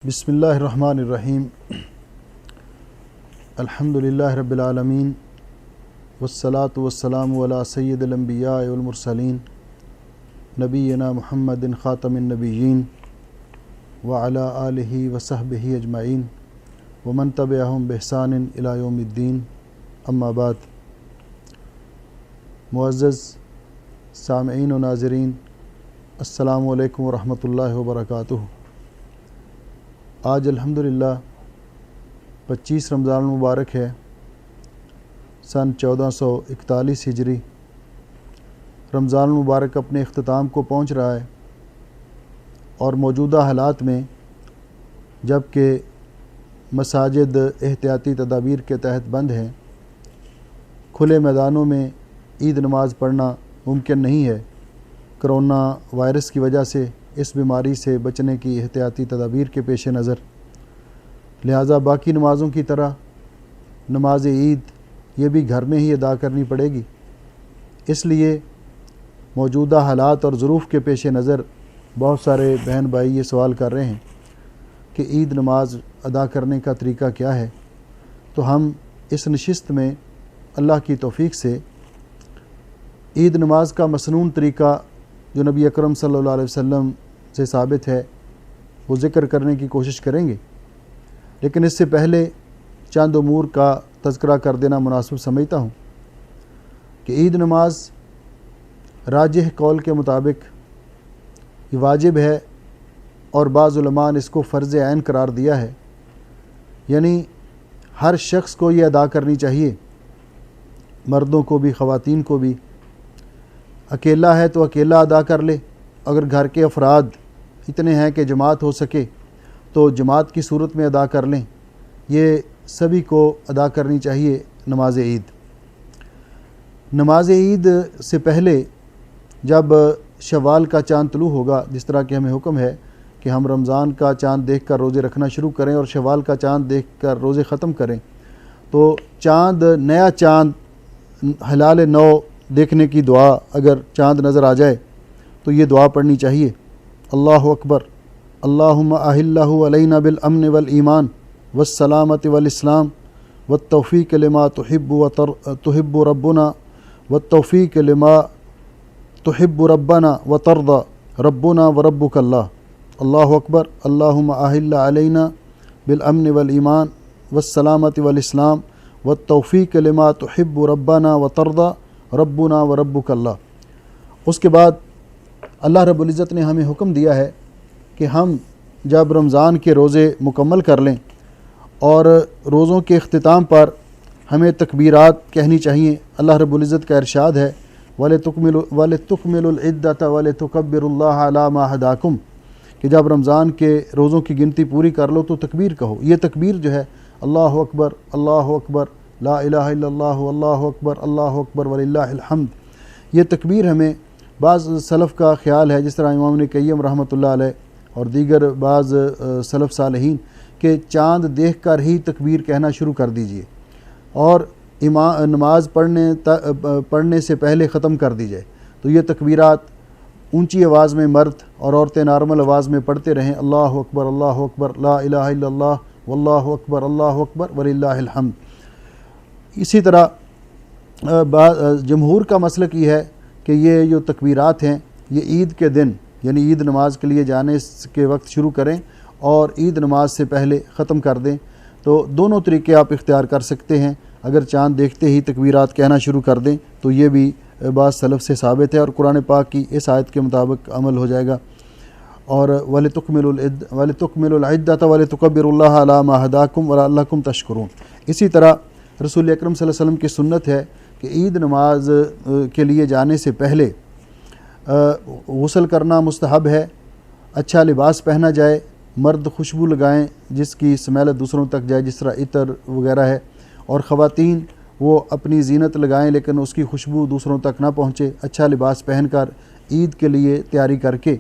بسم اللہ الرحمن الرحیم الحمدللہ رب العالمین والصلاة والسلام علی سید الانبیاء والمرسلین نبینا محمد خاتم النبیین وعلی آلہ وصحبہ اجمعین ومن تبعہم بإحسان الی یوم الدین اما بعد۔ معزز سامعین و ناظرین، السلام علیکم ورحمۃ اللہ وبرکاتہ۔ آج الحمدللہ 25 رمضان المبارک ہے، سن 1441 ہجری۔ رمضان المبارک اپنے اختتام کو پہنچ رہا ہے اور موجودہ حالات میں جب کہ مساجد احتیاطی تدابیر کے تحت بند ہیں، کھلے میدانوں میں عید نماز پڑھنا ممکن نہیں ہے۔ کرونا وائرس کی وجہ سے اس بیماری سے بچنے کی احتیاطی تدابیر کے پیش نظر، لہٰذا باقی نمازوں کی طرح نماز عید یہ بھی گھر میں ہی ادا کرنی پڑے گی۔ اس لیے موجودہ حالات اور ظروف کے پیش نظر بہت سارے بہن بھائی یہ سوال کر رہے ہیں کہ عید نماز ادا کرنے کا طریقہ کیا ہے۔ تو ہم اس نشست میں اللہ کی توفیق سے عید نماز کا مسنون طریقہ جو نبی اکرم صلی اللہ علیہ وسلم سے ثابت ہے وہ ذکر کرنے کی کوشش کریں گے، لیکن اس سے پہلے چند امور کا تذکرہ کر دینا مناسب سمجھتا ہوں کہ عید نماز راجح قول کے مطابق یہ واجب ہے، اور بعض علماء نے اس کو فرض عین قرار دیا ہے، یعنی ہر شخص کو یہ ادا کرنی چاہیے، مردوں کو بھی خواتین کو بھی۔ اکیلا ہے تو اکیلا ادا کر لے، اگر گھر کے افراد اتنے ہیں کہ جماعت ہو سکے تو جماعت کی صورت میں ادا کر لیں۔ یہ سبھی کو ادا کرنی چاہیے نماز عید۔ نماز عید سے پہلے جب شوال کا چاند طلوع ہوگا، جس طرح کہ ہمیں حکم ہے کہ ہم رمضان کا چاند دیکھ کر روزے رکھنا شروع کریں اور شوال کا چاند دیکھ کر روزے ختم کریں، تو چاند نیا چاند ہلال نو دیکھنے کی دعا اگر چاند نظر آ جائے تو یہ دعا پڑھنی چاہیے۔ اللہ اکبر، اللہم اہلہ علینا بالامن والایمان والسلامت والاسلام والتوفیق لما تحب ربنا والتوفیق لما تحب ربنا وترضى ربنا وربک اللہ۔ اللہ اکبر، اللہم اہلہ علینا بالامن والایمان والسلامت والاسلام والتوفیق لما تحب ربنا وترضى ربنا وربک اللہ۔ اس کے بعد اللہ رب العزت نے ہمیں حکم دیا ہے کہ ہم جب رمضان کے روزے مکمل کر لیں اور روزوں کے اختتام پر ہمیں تکبیرات کہنی چاہیے۔ اللہ رب العزت کا ارشاد ہے وَلِتُكْمِلُوا الْعِدَّةَ وَلِتُكَبِّرُوا اللَّهَ عَلَى مَا هَدَاكُمْ، کہ جب رمضان کے روزوں کی گنتی پوری کر لو تو تکبیر کہو۔ یہ تکبیر جو ہے اللہ اکبر، اللہ اکبر، لا الہ الا اللہ، اللہ اکبر، اللہ اکبر وللہ الحمد، یہ تکبیر ہمیں بعض سلف کا خیال ہے، جس طرح امام ابن قیم رحمۃ اللہ علیہ اور دیگر بعض سلف صالحین، کہ چاند دیکھ کر ہی تکبیر کہنا شروع کر دیجئے اور نماز پڑھنے سے پہلے ختم کر دی جائے۔ تو یہ تکبیرات اونچی آواز میں مرد اور عورتیں نارمل آواز میں پڑھتے رہیں، اللہ اکبر، اللہ اکبر، لا الہ الا اللہ، واللہ اکبر، اللہ اکبر وللہ الحمد۔ اسی طرح جمہور کا مسلک یہ ہے کہ یہ جو تکبیرات ہیں یہ عید کے دن یعنی عید نماز کے لیے جانے کے وقت شروع کریں اور عید نماز سے پہلے ختم کر دیں۔ تو دونوں طریقے آپ اختیار کر سکتے ہیں۔ اگر چاند دیکھتے ہی تکبیرات کہنا شروع کر دیں تو یہ بھی بعض سلف سے ثابت ہے اور قرآن پاک کی اس آیت کے مطابق عمل ہو جائے گا۔ اور وَلِتُكْمِلُوا الْعِدَّةَ وَلِتُكَبِّرُوا اللَّهَ عَلَى مَا هَدَاكُمْ وَلَعَلَّكُمْ تَشْكُرُونَ۔ اسی طرح رسول اکرم صلی اللہ علیہ وسلم کی سنت ہے کہ عید نماز کے لیے جانے سے پہلے غسل کرنا مستحب ہے، اچھا لباس پہنا جائے، مرد خوشبو لگائیں جس کی اسمیل دوسروں تک جائے، جس طرح عطر وغیرہ ہے، اور خواتین وہ اپنی زینت لگائیں لیکن اس کی خوشبو دوسروں تک نہ پہنچے، اچھا لباس پہن کر عید کے لیے تیاری کر کے۔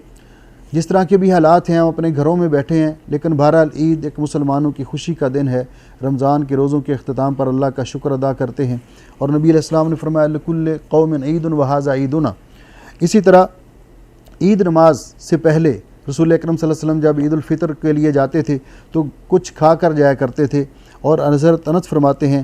جس طرح کے بھی حالات ہیں ہم اپنے گھروں میں بیٹھے ہیں، لیکن بہرحال عید ایک مسلمانوں کی خوشی کا دن ہے، رمضان کے روزوں کے اختتام پر اللہ کا شکر ادا کرتے ہیں، اور نبی علیہ السلام نے فرمایا لِكُلِّ قَوْمٍ عِيدٌ وَهَذَا عِيدُنَا۔ اسی طرح عید نماز سے پہلے رسول اکرم صلی اللہ علیہ وسلم جب عید الفطر کے لیے جاتے تھے تو کچھ کھا کر جایا کرتے تھے، اور حضرت انس فرماتے ہیں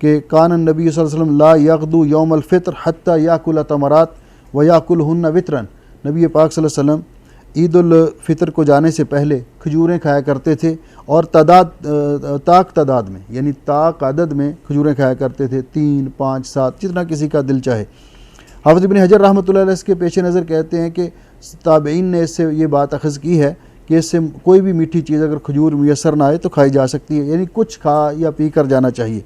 کہ کان النبی صلی اللہ علیہ وسلم لا یغدو یوم الفطر حتی یاکل تمرات و یاکلہن وطرا، نبی پاک صلی اللہ علیہ وسلم عید الفطر کو جانے سے پہلے کھجوریں کھایا کرتے تھے، اور تعداد میں یعنی طاق عدد میں کھجوریں کھایا کرتے تھے، 3 5 7 جتنا کسی کا دل چاہے۔ حافظ ابن حجر رحمۃ اللہ علیہ اس کے پیش نظر کہتے ہیں کہ تابعین نے اس سے یہ بات اخذ کی ہے کہ اس سے کوئی بھی میٹھی چیز اگر کھجور میسر نہ آئے تو کھائی جا سکتی ہے، یعنی کچھ کھا یا پی کر جانا چاہیے۔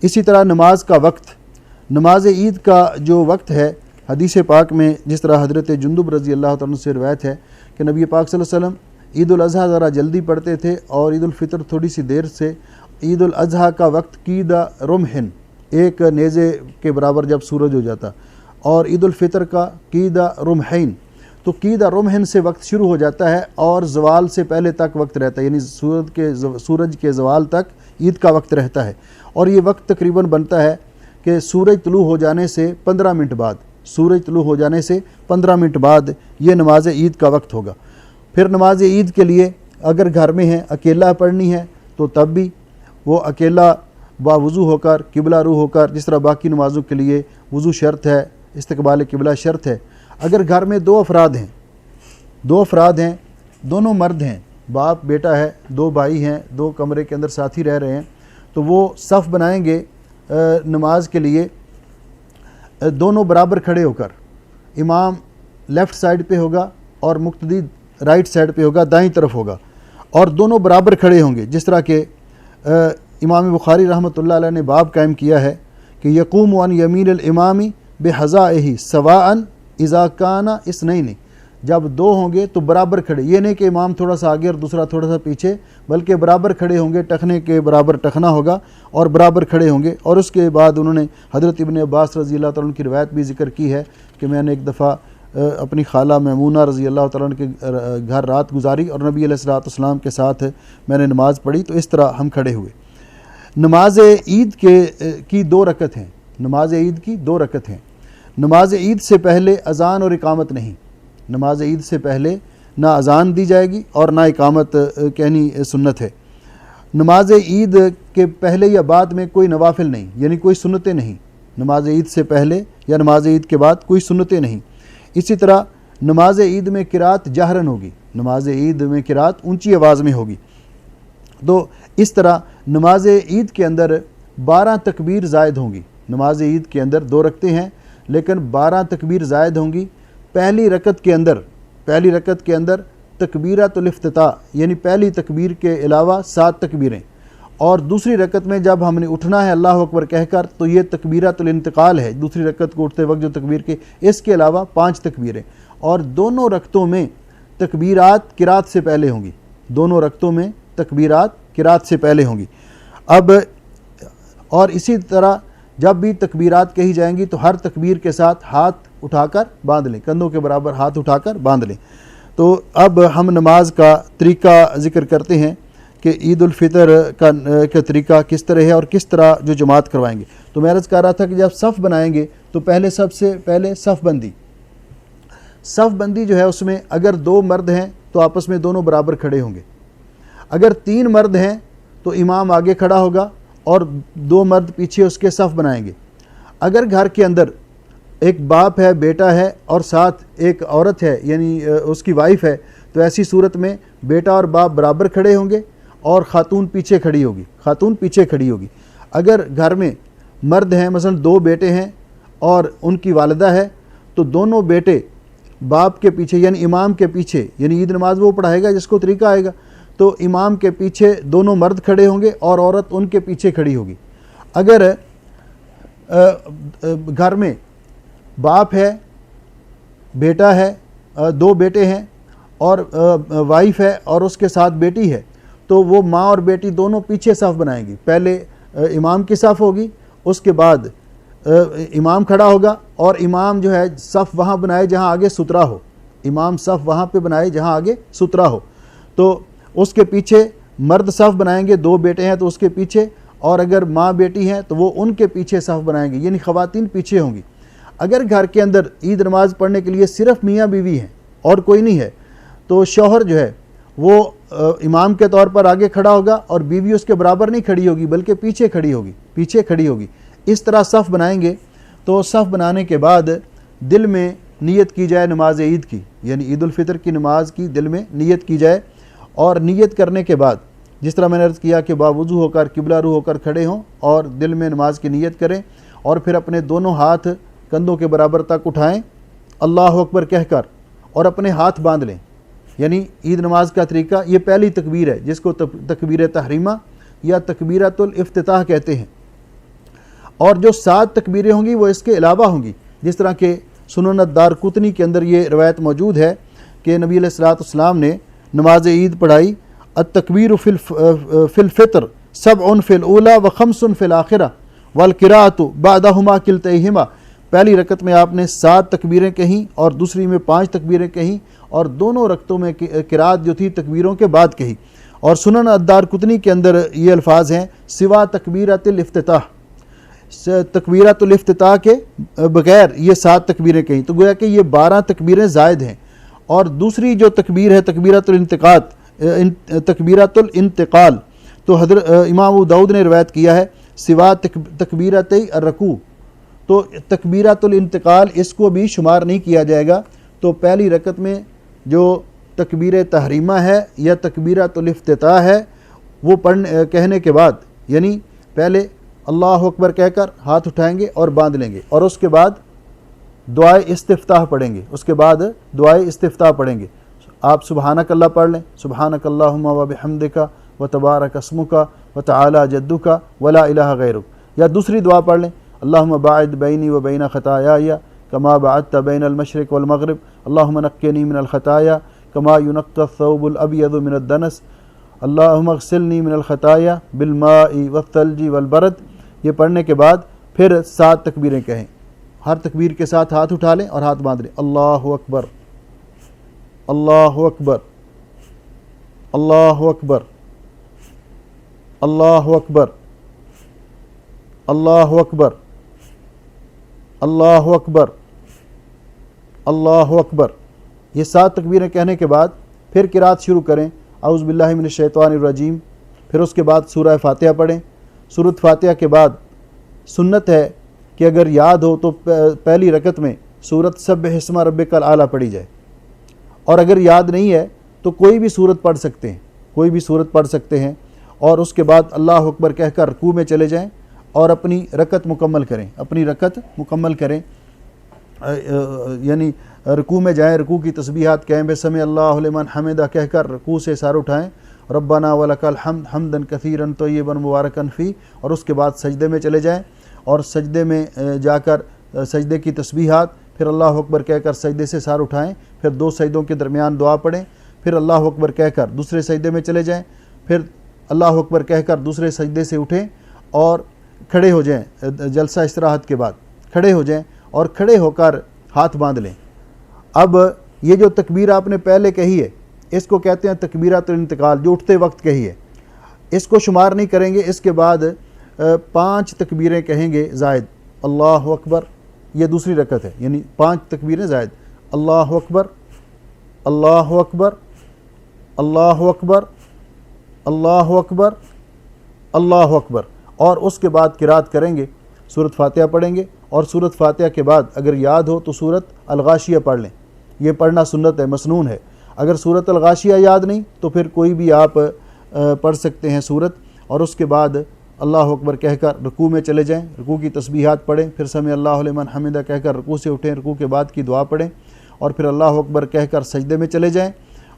اسی طرح نماز کا وقت، نماز عید کا جو وقت ہے، حدیث پاک میں جس طرح حضرت جندب رضی اللہ تعالیٰ عنہ سے روایت ہے کہ نبی پاک صلی اللہ علیہ وسلم عید الاضحیٰ ذرا جلدی پڑھتے تھے اور عید الفطر تھوڑی سی دیر سے۔ عید الاضحیٰ کا وقت قیدہ رمحن، ایک نیزے کے برابر جب سورج ہو جاتا، اور عید الفطر کا قیدہ رمحین، تو قیدہ رمحن سے وقت شروع ہو جاتا ہے اور زوال سے پہلے تک وقت رہتا ہے، یعنی سورج کے زوال تک عید کا وقت رہتا ہے، اور یہ وقت تقریباً بنتا ہے کہ سورج طلوع ہو جانے سے 15 منٹ بعد، سورج طلوع ہو جانے سے 15 منٹ بعد یہ نماز عید کا وقت ہوگا۔ پھر نماز عید کے لیے اگر گھر میں ہے، اکیلا پڑھنی ہے تو تب بھی وہ اکیلا باوضو ہو کر، قبلہ رو ہو کر، جس طرح باقی نمازوں کے لیے وضو شرط ہے، استقبال قبلہ شرط ہے۔ اگر گھر میں دو افراد ہیں، دونوں مرد ہیں، باپ بیٹا ہے، 2 بھائی ہیں، 2 کمرے کے اندر ساتھی رہ رہے ہیں، تو وہ صف بنائیں گے نماز کے لیے دونوں برابر کھڑے ہو کر، امام لیفٹ سائڈ پہ ہوگا اور مقتدی رائٹ سائڈ پہ ہوگا، دائیں طرف ہوگا، اور دونوں برابر کھڑے ہوں گے، جس طرح کہ امام بخاری رحمۃ اللہ علیہ نے باب قائم کیا ہے کہ یقوم عن یمین الامام بحذائہ سواء اذا کان اثنین، جب 2 ہوں گے تو برابر کھڑے، یہ نہیں کہ امام تھوڑا سا آگے اور دوسرا تھوڑا سا پیچھے، بلکہ برابر کھڑے ہوں گے، ٹخنے کے برابر ٹخنا ہوگا اور برابر کھڑے ہوں گے۔ اور اس کے بعد انہوں نے حضرت ابن عباس رضی اللہ تعالیٰ عنہ کی روایت بھی ذکر کی ہے کہ میں نے ایک دفعہ اپنی خالہ میمونہ رضی اللہ تعالیٰ عنہ کے گھر رات گزاری اور نبی علیہ الصلوۃ والسلام کے ساتھ میں نے نماز پڑھی، تو اس طرح ہم کھڑے ہوئے۔ نماز عید کی 2 رکعت ہیں، نماز عید کی 2 رکعت ہیں۔ نماز عید سے پہلے اذان اور اقامت نہیں، نماز عید سے پہلے نہ اذان دی جائے گی اور نہ اقامت کہنی سنت ہے۔ نماز عید کے پہلے یا بعد میں کوئی نوافل نہیں، یعنی کوئی سنتیں نہیں، نماز عید سے پہلے یا نماز عید کے بعد کوئی سنتیں نہیں۔ اسی طرح نماز عید میں قرات جہرن ہوگی، نماز عید میں قرات اونچی آواز میں ہوگی۔ تو اس طرح نماز عید کے اندر 12 تکبیر زائد ہوں گی، نماز عید کے اندر 2 رکعتیں ہیں لیکن 12 تکبیر زائد ہوں گی۔ پہلی رکعت کے اندر تکبیرۃ الافتتاح، یعنی پہلی تکبیر کے علاوہ 7 تکبیریں، اور دوسری رکعت میں جب ہم نے اٹھنا ہے اللہ اکبر کہہ کر تو یہ تکبیرۃ الانتقال ہے، دوسری رکعت کو اٹھتے وقت جو تکبیر کے، اس کے علاوہ 5 تکبیریں، اور دونوں رکعتوں میں تکبیرات قرات سے پہلے ہوں گی، دونوں رکعتوں میں تکبیرات قرات سے پہلے ہوں گی۔ اب اور اسی طرح جب بھی تکبیرات کہی جائیں گی تو ہر تکبیر کے ساتھ ہاتھ اٹھا کر باندھ لیں، کندھوں کے برابر ہاتھ اٹھا کر باندھ لیں۔ تو اب ہم نماز کا طریقہ ذکر کرتے ہیں کہ عید الفطر کا طریقہ کس طرح ہے اور کس طرح جو جماعت کروائیں گے۔ تو میں عرض کر رہا تھا کہ جب صف بنائیں گے تو سب سے پہلے صف بندی جو ہے اس میں اگر 2 مرد ہیں تو آپس میں دونوں برابر کھڑے ہوں گے، اگر 3 مرد ہیں تو امام آگے کھڑا ہوگا اور 2 مرد پیچھے اس کے صف بنائیں گے۔ اگر گھر کے اندر ایک باپ ہے، بیٹا ہے اور ساتھ ایک عورت ہے یعنی اس کی وائف ہے، تو ایسی صورت میں بیٹا اور باپ برابر کھڑے ہوں گے اور خاتون پیچھے کھڑی ہوگی۔ اگر گھر میں مرد ہیں، مثلا 2 بیٹے ہیں اور ان کی والدہ ہے، تو دونوں بیٹے باپ کے پیچھے یعنی امام کے پیچھے، یعنی عید نماز وہ پڑھائے گا جس کو طریقہ آئے گا، تو امام کے پیچھے دونوں مرد کھڑے ہوں گے اور عورت ان کے پیچھے کھڑی ہوگی۔ اگر گھر میں باپ ہے، بیٹا ہے، 2 بیٹے ہیں اور وائف ہے اور اس کے ساتھ بیٹی ہے، تو وہ ماں اور بیٹی دونوں پیچھے صف بنائیں گی۔ پہلے امام کی صف ہوگی، اس کے بعد امام کھڑا ہوگا اور امام جو ہے صف وہاں بنائے جہاں آگے ستھرا ہو، امام صف وہاں پہ بنائے جہاں آگے ستھرا ہو، تو اس کے پیچھے مرد صف بنائیں گے، 2 بیٹے ہیں تو اس کے پیچھے، اور اگر ماں بیٹی ہیں تو وہ ان کے پیچھے صف بنائیں گے، یعنی خواتین پیچھے ہوں گی۔ اگر گھر کے اندر عید نماز پڑھنے کے لیے صرف میاں بیوی ہیں اور کوئی نہیں ہے تو شوہر جو ہے وہ امام کے طور پر آگے کھڑا ہوگا اور بیوی اس کے برابر نہیں کھڑی ہوگی بلکہ پیچھے کھڑی ہوگی. اس طرح صف بنائیں گے. تو صف بنانے کے بعد دل میں نیت کی جائے نماز عید کی، یعنی عید الفطر کی نماز کی دل میں نیت کی جائے. اور نیت کرنے کے بعد جس طرح میں نے عرض کیا کہ باوضو ہو کر قبلہ رو ہو کر کھڑے ہوں اور دل میں نماز کی نیت کریں، اور پھر اپنے دونوں ہاتھ کندھوں کے برابر تک اٹھائیں اللہ اکبر کہہ کر، اور اپنے ہاتھ باندھ لیں. یعنی عید نماز کا طریقہ یہ پہلی تکبیر ہے جس کو تکبیر تحریمہ یا تکبیرۃ الافتتاح کہتے ہیں. اور جو 7 تکبیریں ہوں گی وہ اس کے علاوہ ہوں گی، جس طرح کہ سنن الدارقطنی کے اندر یہ روایت موجود ہے کہ نبی علیہ الصلوۃ والسلام نے نماز عید پڑھائی التکبیر فی الفطر 7 فی الاولی و 5 فی الاخرہ والقراءۃ بعدہما کلتیہما. پہلی رکعت میں آپ نے 7 تکبیریں کہیں اور دوسری میں 5 تکبیریں کہیں، اور دونوں رکعتوں میں قراءت جو تھی تکبیروں کے بعد کہی. اور سنن الدارقطنی کے اندر یہ الفاظ ہیں سوا تکبیرۃ الافتتاح، تکبیرۃ الافتتاح کے بغیر یہ 7 تکبیریں کہیں. تو گویا کہ یہ 12 تکبیریں زائد ہیں. اور دوسری جو تکبیر ہے تکبیرۃ الانتقال، تو حضرت امام ابو داؤد نے روایت کیا ہے سوا تکبیرتِ الرکوع. تو تکبیرۃ الانتقال اس کو بھی شمار نہیں کیا جائے گا. تو پہلی رکعت میں جو تکبیر تحریمہ ہے یا تکبیرۃ الافتتاح ہے وہ کہنے کے بعد، یعنی پہلے اللہ اکبر کہہ کر ہاتھ اٹھائیں گے اور باندھ لیں گے، اور اس کے بعد دعائے استفتاح پڑھیں گے. آپ سبحانک اللہ پڑھ لیں، سبحانک اللہم و بحمدک و تبارک اسمک و تعالی جدک ولا الہ غیرک. یا دوسری دعا پڑھ لیں اللہم باعد بینی و بین خطایای کما بعدت بین المشرق والمغرب اللہم نقنی من الخطایا کما ینقی الثوب الابیض من الدنس اللہم اغسلنی من الخطایا بالماء والثلج والبرد. یہ پڑھنے کے بعد پھر 7 تکبیریں کہیں، ہر تکبیر کے ساتھ ہاتھ اٹھا لیں اور ہاتھ باندھ لیں. اللہ اکبر، اللہ اکبر، اللہ اکبر، اللہ اکبر، اللہ اکبر، اللہ اکبر، اللہ اکبر. یہ 7 تکبیریں کہنے کے بعد پھر قرات شروع کریں اعوذ باللہ من الشیطان الرجیم. پھر اس کے بعد سورہ فاتحہ پڑھیں. سورۃ فاتحہ کے بعد سنت ہے کہ اگر یاد ہو تو پہلی رکعت میں سورۃ سبح اسم ربک الاعلی پڑھی جائے، اور اگر یاد نہیں ہے تو کوئی بھی سورت پڑھ سکتے ہیں. اور اس کے بعد اللہ اکبر کہہ کر رکوع میں چلے جائیں اور اپنی رکعت مکمل کریں. یعنی رکوع میں جائیں، رکوع کی تسبیحات کہیں بسمع اللہ لمن حمدہ کہہ کر رکوع سے سر اٹھائیں ربنا ولک الحمد حمدا کثیرا طیبا مبارکا فی. اور اس کے بعد سجدے میں چلے جائیں اور سجدے میں جا کر سجدے کی تسبیحات، پھر اللہ اکبر کہہ کر سجدے سے سر اٹھائیں، پھر 2 سجدوں کے درمیان دعا پڑھیں، پھر اللہ اکبر کہہ کر دوسرے سجدے میں چلے جائیں، پھر اللہ اکبر کہہ کر دوسرے سجدے سے اٹھیں اور کھڑے ہو جائیں. جلسہ استراحت کے بعد کھڑے ہو جائیں اور کھڑے ہو کر ہاتھ باندھ لیں. اب یہ جو تکبیر آپ نے پہلے کہی ہے اس کو کہتے ہیں تکبیرۃ الانتقال، جو اٹھتے وقت کہی ہے. اس کو شمار نہیں کریں گے. اس کے بعد 5 تکبیریں کہیں گے زائد. اللہ اکبر، یہ دوسری رکعت ہے، یعنی 5 تکبیریں زائد. اللہ اکبر، اللہ اکبر، اللہ اکبر، اللہ اکبر، اللہ اکبر. اور اس کے بعد قرات کریں گے، سورۃ فاتحہ پڑھیں گے، اور سورۃ فاتحہ کے بعد اگر یاد ہو تو سورۃ الغاشیہ پڑھ لیں. یہ پڑھنا سنت ہے، مسنون ہے. اگر سورۃ الغاشیہ یاد نہیں تو پھر کوئی بھی آپ پڑھ سکتے ہیں سورت. اور اس کے بعد اللہ اکبر کہہ کر رکوع میں چلے جائیں، رکوع کی تسبیحات پڑھیں، پھر سمع اللہ لمن حمدہ کہہ کر رکوع سے اٹھیں، رکوع کے بعد کی دعا پڑھیں، اور پھر اللہ اکبر کہہ کر سجدے میں چلے جائیں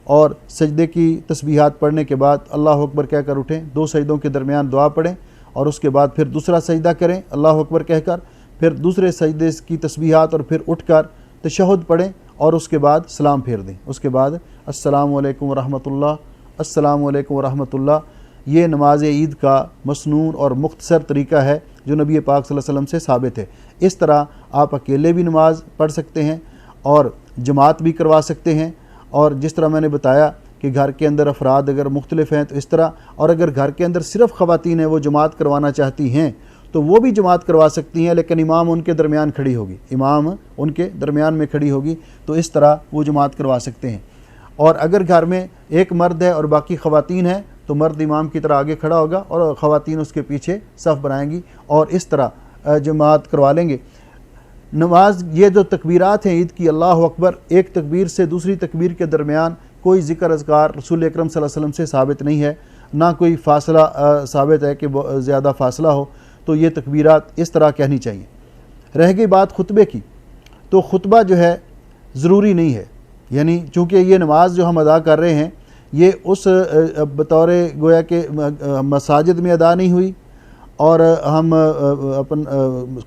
اور سجدے کی تسبیحات پڑھنے کے بعد اللہ اکبر کہہ کر اٹھیں، 2 سجدوں کے درمیان دعا پڑھیں، اور اس کے بعد پھر دوسرا سجدہ کریں اللہ اکبر کہہ کر، پھر دوسرے سجدے کی تسبیحات اور پھر اٹھ کر تشہد پڑھیں اور اس کے بعد سلام پھیر دیں. اس کے بعد السلام علیکم ورحمۃ اللہ، السلام علیکم ورحمۃ اللہ. یہ نماز عید کا مسنون اور مختصر طریقہ ہے جو نبی پاک صلی اللہ علیہ وسلم سے ثابت ہے. اس طرح آپ اکیلے بھی نماز پڑھ سکتے ہیں اور جماعت بھی کروا سکتے ہیں. اور جس طرح میں نے بتایا کہ گھر کے اندر افراد اگر مختلف ہیں تو اس طرح، اور اگر گھر کے اندر صرف خواتین ہیں وہ جماعت کروانا چاہتی ہیں تو وہ بھی جماعت کروا سکتی ہیں، لیکن امام ان کے درمیان کھڑی ہوگی، تو اس طرح وہ جماعت کروا سکتے ہیں. اور اگر گھر میں ایک مرد ہے اور باقی خواتین ہیں تو مرد امام کی طرح آگے کھڑا ہوگا اور خواتین اس کے پیچھے صف بنائیں گی اور اس طرح جماعت کروا لیں گے۔ نماز یہ جو تکبیرات ہیں عید کی، اللہ اکبر، ایک تکبیر سے دوسری تکبیر کے درمیان کوئی ذکر اذکار رسول اکرم صلی اللہ علیہ وسلم سے ثابت نہیں ہے، نہ کوئی فاصلہ ثابت ہے کہ زیادہ فاصلہ ہو، تو یہ تکبیرات اس طرح کہنی چاہیے۔ رہ گئی بات خطبے کی، تو خطبہ جو ہے ضروری نہیں ہے، یعنی چونکہ یہ نماز جو ہم ادا کر رہے ہیں یہ اس بطور گویا کہ مساجد میں ادا نہیں ہوئی اور ہم اپن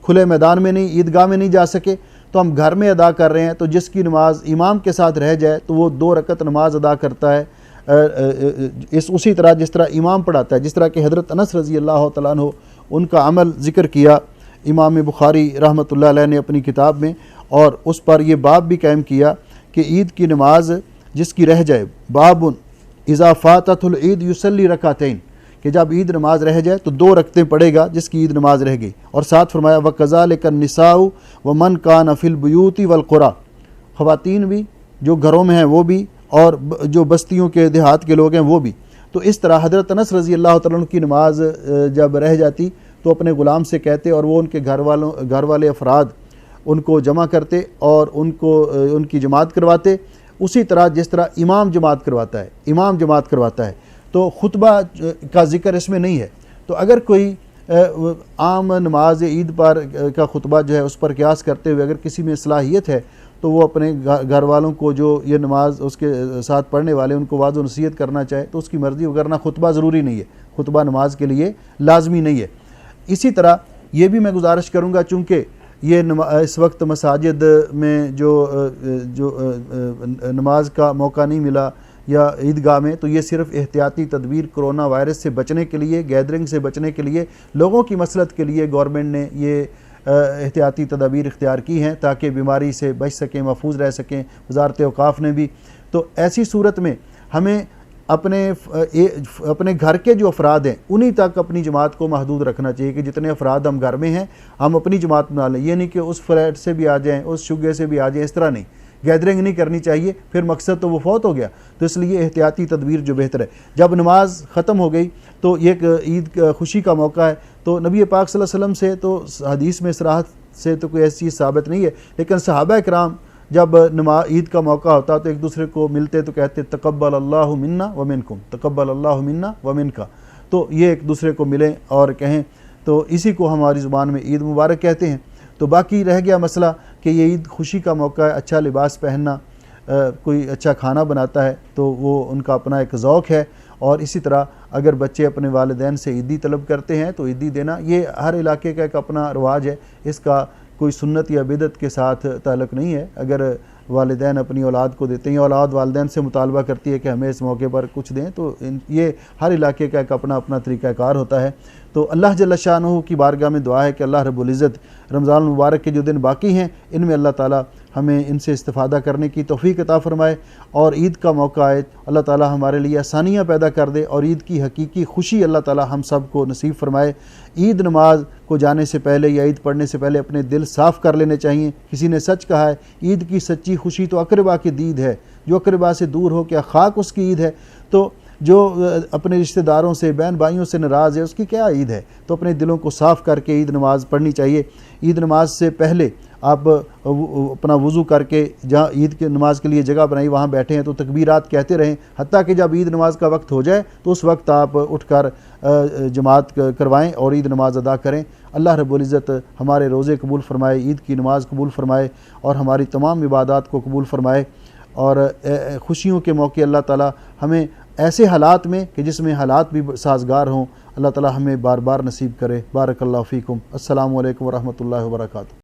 کھلے میدان میں نہیں، عیدگاہ میں نہیں جا سکے، تو ہم گھر میں ادا کر رہے ہیں، تو جس کی نماز امام کے ساتھ رہ جائے تو وہ 2 رکعت نماز ادا کرتا ہے اسی طرح جس طرح امام پڑھاتا ہے، جس طرح کہ حضرت انس رضی اللہ تعالیٰ عنہ ان کا عمل ذکر کیا امام بخاری رحمۃ اللہ علیہ نے اپنی کتاب میں، اور اس پر یہ باب بھی قائم کیا کہ عید کی نماز جس کی رہ جائے، باب اذا فاتت العید یصلی رکعتین، کہ جب عید نماز رہ جائے تو 2 رکعتیں پڑھے گا جس کی عید نماز رہ گئی، اور ساتھ فرمایا وَكَذَلِكَ النِّسَاءُ وَمَنْ كَانَ فِي الْبُيُوتِ وَالْقُرَى، خواتین بھی جو گھروں میں ہیں وہ بھی، اور جو بستیوں کے دیہات کے لوگ ہیں وہ بھی۔ تو اس طرح حضرت انس رضی اللہ تعالیٰ عنہ کی نماز جب رہ جاتی تو اپنے غلام سے کہتے اور وہ ان کے گھر والے افراد ان کو جمع کرتے اور ان کی جماعت کرواتے، اسی طرح جس طرح امام جماعت کرواتا ہے، تو خطبہ کا ذکر اس میں نہیں ہے۔ تو اگر کوئی عام نماز عید پر کا خطبہ جو ہے اس پر قیاس کرتے ہوئے اگر کسی میں صلاحیت ہے تو وہ اپنے گھر والوں کو جو یہ نماز اس کے ساتھ پڑھنے والے ان کو واضح و نصیحت کرنا چاہے تو اس کی مرضی، ورنہ خطبہ ضروری نہیں ہے، خطبہ نماز کے لیے لازمی نہیں ہے۔ اسی طرح یہ بھی میں گزارش کروں گا، چونکہ یہ اس وقت مساجد میں جو نماز کا موقع نہیں ملا یا عیدگاہ میں، تو یہ صرف احتیاطی تدبیر کرونا وائرس سے بچنے کے لیے، گیدرنگ سے بچنے کے لیے، لوگوں کی مصلحت کے لیے گورنمنٹ نے یہ احتیاطی تدابیر اختیار کی ہیں تاکہ بیماری سے بچ سکیں، محفوظ رہ سکیں، وزارت اوقاف نے بھی۔ تو ایسی صورت میں ہمیں اپنے گھر کے جو افراد ہیں انہی تک اپنی جماعت کو محدود رکھنا چاہیے کہ جتنے افراد ہم گھر میں ہیں ہم اپنی جماعت بنا لیں، یہ نہیں کہ اس فلیٹ سے بھی آ جائیں، اس شگے سے بھی آ جائیں، اس طرح نہیں، گیدرنگ نہیں کرنی چاہیے، پھر مقصد تو وہ فوت ہو گیا۔ تو اس لیے احتیاطی تدبیر جو بہتر ہے۔ جب نماز ختم ہو گئی تو یہ ایک عید خوشی کا موقع ہے، تو نبی پاک صلی اللہ علیہ وسلم سے تو حدیث میں صراحت سے تو کوئی ایسی چیز ثابت نہیں ہے، لیکن صحابہ کرام جب عید کا موقع ہوتا تو ایک دوسرے کو ملتے تو کہتے تقبل اللہ منا ومنکم، تقبل اللہ منا ومنکا، تو یہ ایک دوسرے کو ملیں اور کہیں، تو اسی کو ہماری زبان میں عید مبارک کہتے ہیں۔ تو باقی رہ گیا مسئلہ کہ یہ عید خوشی کا موقع ہے، اچھا لباس پہننا، کوئی اچھا کھانا بناتا ہے تو وہ ان کا اپنا ایک ذوق ہے، اور اسی طرح اگر بچے اپنے والدین سے عیدی طلب کرتے ہیں تو عیدی دینا یہ ہر علاقے کا ایک اپنا رواج ہے، اس کا کوئی سنت یا بدعت کے ساتھ تعلق نہیں ہے۔ اگر والدین اپنی اولاد کو دیتے ہیں، اولاد والدین سے مطالبہ کرتی ہے کہ ہمیں اس موقع پر کچھ دیں، تو یہ ہر علاقے کا ایک اپنا طریقہ کار ہوتا ہے۔ تو اللہ جل شانہ کی بارگاہ میں دعا ہے کہ اللہ رب العزت رمضان المبارک کے جو دن باقی ہیں ان میں اللہ تعالی ہمیں ان سے استفادہ کرنے کی توفیق عطا فرمائے، اور عید کا موقع آئے اللہ تعالی ہمارے لیے آسانیاں پیدا کر دے، اور عید کی حقیقی خوشی اللہ تعالی ہم سب کو نصیب فرمائے۔ عید نماز کو جانے سے پہلے یا عید پڑھنے سے پہلے اپنے دل صاف کر لینے چاہیے۔ کسی نے سچ کہا ہے عید کی سچی خوشی تو اقربا کی دید ہے، جو اقربا سے دور ہو کیا خاک اس کی عید ہے۔ تو جو اپنے رشتہ داروں سے بہن بھائیوں سے ناراض ہے اس کی کیا عید ہے؟ تو اپنے دلوں کو صاف کر کے عید نماز پڑھنی چاہیے۔ عید نماز سے پہلے آپ اپنا وضو کر کے جہاں عید کی نماز کے لیے جگہ بنائی وہاں بیٹھے ہیں تو تکبیرات کہتے رہیں، حتیٰ کہ جب عید نماز کا وقت ہو جائے تو اس وقت آپ اٹھ کر جماعت کروائیں اور عید نماز ادا کریں۔ اللہ رب العزت ہمارے روزے قبول فرمائے، عید کی نماز قبول فرمائے، اور ہماری تمام عبادات کو قبول فرمائے، اور خوشیوں کے موقع اللہ تعالی ہمیں ایسے حالات میں کہ جس میں حالات بھی سازگار ہوں اللہ تعالی ہمیں بار بار نصیب کرے۔ بارک اللہ فیکم۔ السلام علیکم ورحمۃ اللہ وبرکاتہ۔